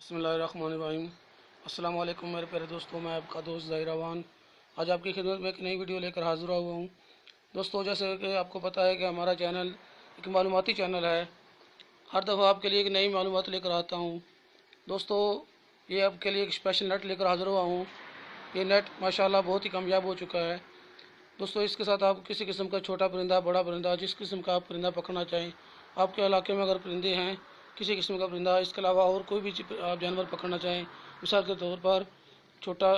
बिस्मिल्लाहिर्रहमानिर्रहीम। अस्सलाम वालेकुम मेरे प्यारे दोस्तों, मैं आपका दोस्त ज़ाहिर अवान आज आपकी खिदमत में एक नई वीडियो लेकर हाज़िर हुआ हूँ। दोस्तों, जैसे कि आपको पता है कि हमारा चैनल एक मालूमाती चैनल है। हर दफ़ा आपके लिए एक नई मालूमात लेकर आता हूँ। दोस्तों, ये आपके लिए एक स्पेशल नेट लेकर हाज़िर हुआ हूँ। ये नेट माशाल्लाह बहुत ही कामयाब हो चुका है। दोस्तों, इसके साथ आप किसी किस्म का छोटा परिंदा, बड़ा परिंदा, जिस किस्म का आप परिंदा पकड़ना चाहें, आपके इलाके में अगर परिंदे हैं किसी किस्म का परिंदा, इसके अलावा और कोई भी आप जानवर पकड़ना चाहें, मिसाल के तौर पर छोटा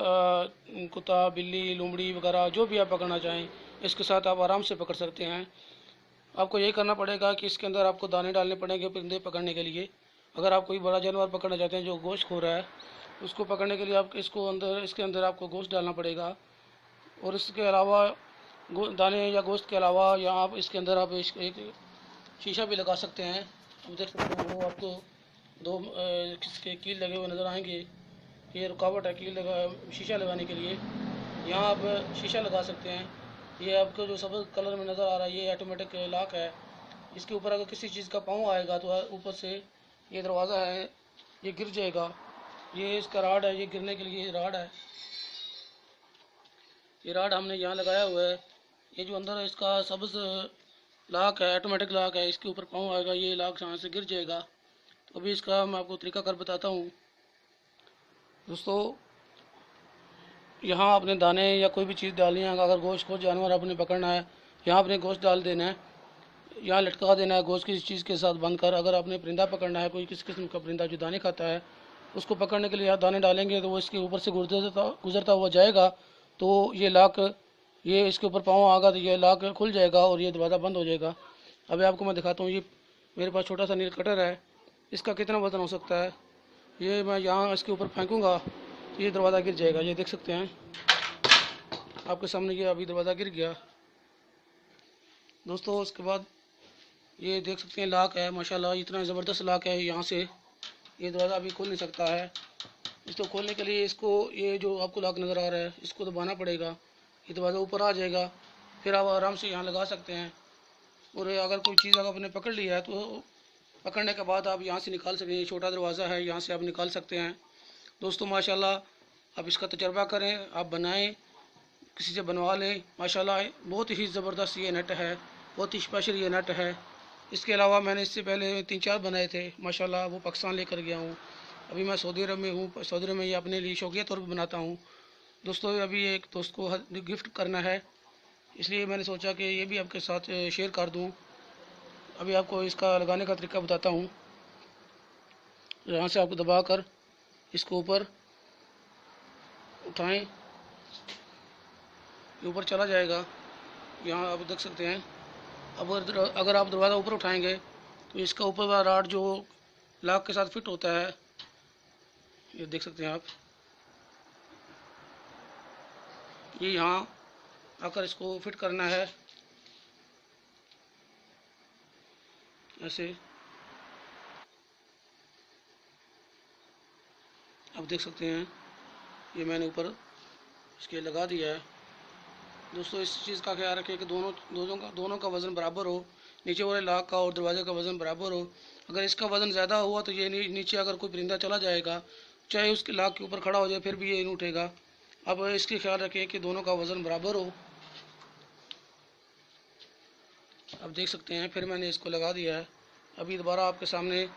कुत्ता, बिल्ली, लोमड़ी वगैरह, जो भी आप पकड़ना चाहें, इसके साथ आप आराम से पकड़ सकते हैं। आपको यही करना पड़ेगा कि इसके अंदर आपको दाने डालने पड़ेंगे परिंदे पकड़ने के लिए। अगर आप कोई बड़ा जानवर पकड़ना चाहते हैं जो गोश्त खो रहा है, उसको पकड़ने के लिए आप इसके अंदर आपको गोश्त डालना पड़ेगा। और इसके अलावा दाने या गोश्त के अलावा यहाँ आप इसके अंदर आप एक शीशा भी लगा सकते हैं। आप देख सकते हैं, वो आपको दो किसके कील लगे हुए नज़र आएंगे। ये रुकावट है कील लगा शीशा लगाने के लिए। यहाँ आप शीशा लगा सकते हैं। ये आपको जो सब्ज़ कलर में नज़र आ रहा है, ये ऑटोमेटिक लॉक है। इसके ऊपर अगर किसी चीज़ का पाँव आएगा तो ऊपर से ये दरवाज़ा है, ये गिर जाएगा। ये इसका राड है, ये गिरने के लिए राड है। ये राड हमने यहाँ लगाया हुआ है। ये जो अंदर है इसका सब्ज़ लॉक है, ऑटोमेटिक लॉक है। इसके ऊपर पाँव आएगा, ये लॉक यहाँ से गिर जाएगा। तो अभी इसका मैं आपको तरीका कर बताता हूँ। दोस्तों, यहाँ आपने दाने या कोई भी चीज़ डालनी है। अगर गोश्त को जानवर आपने पकड़ना है, यहाँ आपने गोश्त डाल देना है, यहाँ लटका देना है गोश्त किसी चीज़ के साथ बंद कर। अगर आपने परिंदा पकड़ना है, कोई किस किस्म का परिंदा जो दाने खाता है, उसको पकड़ने के लिए यहाँ दाने डालेंगे तो वो इसके ऊपर से गुजरता हुआ जाएगा। तो ये लॉक, ये इसके ऊपर पाँव आएगा तो ये लॉक खुल जाएगा और ये दरवाज़ा बंद हो जाएगा। अभी आपको मैं दिखाता हूँ। ये मेरे पास छोटा सा नील कटर है, इसका कितना वज़न हो सकता है। ये मैं यहाँ इसके ऊपर फेंकूँगा तो ये दरवाज़ा गिर जाएगा। ये देख सकते हैं आपके सामने, ये अभी दरवाज़ा गिर गया। दोस्तों, उसके बाद ये देख सकते हैं लॉक है, माशाल्लाह इतना ज़बरदस्त लॉक है। यहाँ से ये दरवाज़ा अभी खोल नहीं सकता है। इसको खोलने के लिए ये जो आपको लॉक नज़र आ रहा है, इसको दबाना पड़ेगा। ये दरवाज़ा ऊपर आ जाएगा, फिर आप आराम से यहाँ लगा सकते हैं। और अगर कोई चीज़ अगर आपने पकड़ लिया है तो पकड़ने के बाद आप यहाँ से निकाल सकते हैं। छोटा दरवाज़ा है, यहाँ से आप निकाल सकते हैं। दोस्तों, माशाल्लाह आप इसका तजर्बा करें, आप बनाएं, किसी से बनवा लें। माशाल्लाह बहुत ही ज़बरदस्त ये नेट है, बहुत ही स्पेशल ये नेट है। इसके अलावा मैंने इससे पहले 3-4 बनाए थे, माशाल्लाह वो पाकिस्तान लेकर गया हूँ। अभी मैं सऊदी अरब में हूँ। सऊदी अरब में ये अपने लिए शौकिया तौर पर बनाता हूँ। दोस्तों, अभी एक दोस्त को गिफ्ट करना है, इसलिए मैंने सोचा कि ये भी आपके साथ शेयर कर दूँ। अभी आपको इसका लगाने का तरीका बताता हूँ। यहाँ से आपको दबा कर इसको ऊपर उठाएं, ये ऊपर चला जाएगा। यहाँ आप देख सकते हैं। अब अगर आप दरवाज़ा ऊपर उठाएंगे तो इसका ऊपर वाला राड जो लॉक के साथ फिट होता है, ये देख सकते हैं आप। ये यहाँ आकर इसको फिट करना है ऐसे। आप देख सकते हैं ये मैंने ऊपर इसके लगा दिया है। दोस्तों, इस चीज़ का ख्याल रखें कि दोनों का वज़न बराबर हो। नीचे वाले लॉक का और दरवाजे का वज़न बराबर हो। अगर इसका वज़न ज़्यादा हुआ तो ये नीचे अगर कोई परिंदा चला जाएगा, चाहे उसके लॉक के ऊपर खड़ा हो जाए, फिर भी ये नहीं उठेगा। अब इसकी ख्याल रखें कि दोनों का वज़न बराबर हो। आप देख सकते हैं, फिर मैंने इसको लगा दिया है। अभी दोबारा आपके सामने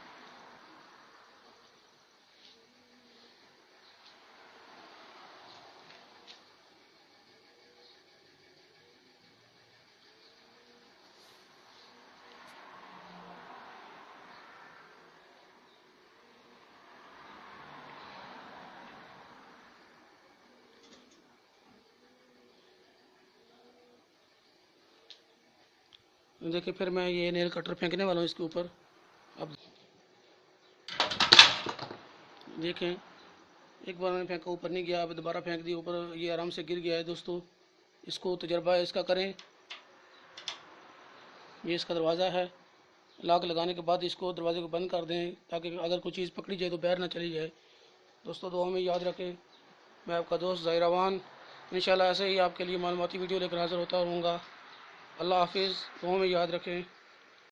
देखिए, फिर मैं ये नेल कटर फेंकने वाला हूँ इसके ऊपर। अब देखें, एक बार मैंने फेंका, ऊपर नहीं गया, अब दोबारा फेंक दिया ऊपर, ये आराम से गिर गया है। दोस्तों, इसको तजर्बा इसका करें। ये इसका दरवाज़ा है, लॉक लगाने के बाद इसको दरवाजे को बंद कर दें ताकि अगर कोई चीज़ पकड़ी जाए तो बाहर ना चली जाए। दोस्तों, दुआ में याद रखें। मैं आपका दोस्त ज़ाहिर अवान इंशाल्लाह ऐसे ही आपके लिए मालूमाती वीडियो लेकर हाज़िर होता रहूँगा। अल्लाह हाफिज़। दुआ में याद रखें।